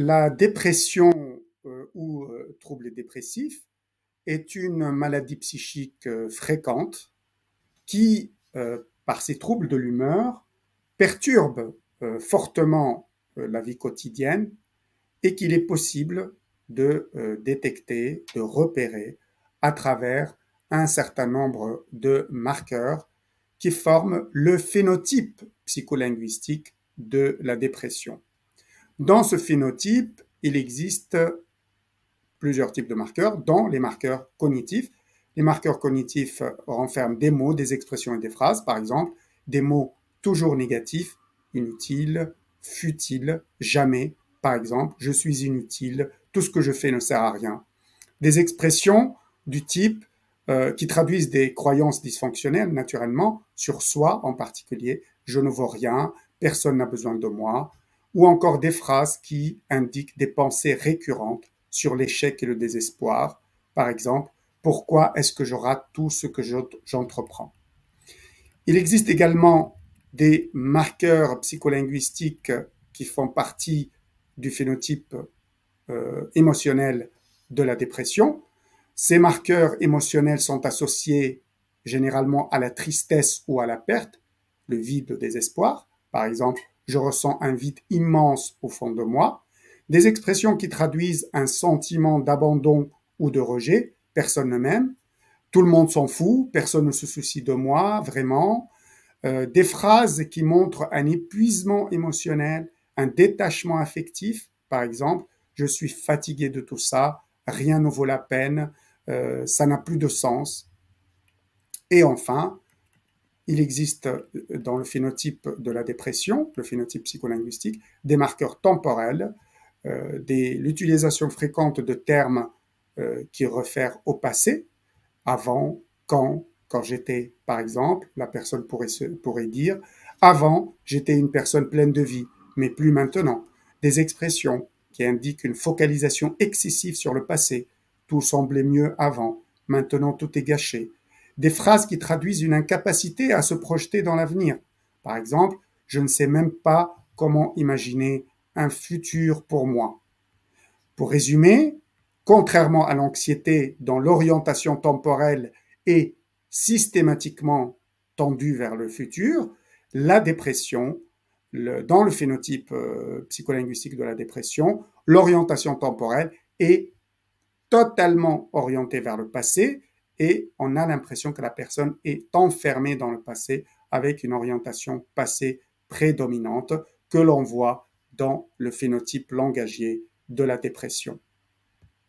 La dépression ou trouble dépressif est une maladie psychique fréquente qui, par ses troubles de l'humeur, perturbe fortement la vie quotidienne et qu'il est possible de détecter, de repérer à travers un certain nombre de marqueurs qui forment le phénotype psycholinguistique de la dépression. Dans ce phénotype, il existe plusieurs types de marqueurs, dont les marqueurs cognitifs. Les marqueurs cognitifs renferment des mots, des expressions et des phrases, par exemple, des mots toujours négatifs, inutile, futile, jamais, par exemple, je suis inutile, tout ce que je fais ne sert à rien. Des expressions du type qui traduisent des croyances dysfonctionnelles, naturellement, sur soi en particulier, je ne vaux rien, personne n'a besoin de moi, ou encore des phrases qui indiquent des pensées récurrentes sur l'échec et le désespoir. Par exemple, pourquoi est-ce que je rate tout ce que j'entreprends? Il existe également des marqueurs psycholinguistiques qui font partie du phénotype émotionnel de la dépression. Ces marqueurs émotionnels sont associés généralement à la tristesse ou à la perte, le vide, le désespoir. Par exemple, je ressens un vide immense au fond de moi. Des expressions qui traduisent un sentiment d'abandon ou de rejet, personne ne m'aime, tout le monde s'en fout, personne ne se soucie de moi, vraiment. Des phrases qui montrent un épuisement émotionnel, un détachement affectif, par exemple, je suis fatigué de tout ça, rien ne vaut la peine, ça n'a plus de sens. Et enfin, il existe dans le phénotype de la dépression, le phénotype psycholinguistique, des marqueurs temporels, l'utilisation fréquente de termes qui réfèrent au passé, avant, quand j'étais, par exemple, la personne pourrait dire, avant, j'étais une personne pleine de vie, mais plus maintenant. Des expressions qui indiquent une focalisation excessive sur le passé. Tout semblait mieux avant, maintenant tout est gâché. Des phrases qui traduisent une incapacité à se projeter dans l'avenir. Par exemple, je ne sais même pas comment imaginer un futur pour moi. Pour résumer, contrairement à l'anxiété dont l'orientation temporelle est systématiquement tendue vers le futur, la dépression, dans le phénotype psycholinguistique de la dépression, l'orientation temporelle est totalement orientée vers le passé et on a l'impression que la personne est enfermée dans le passé avec une orientation passée prédominante que l'on voit dans le phénotype langagier de la dépression.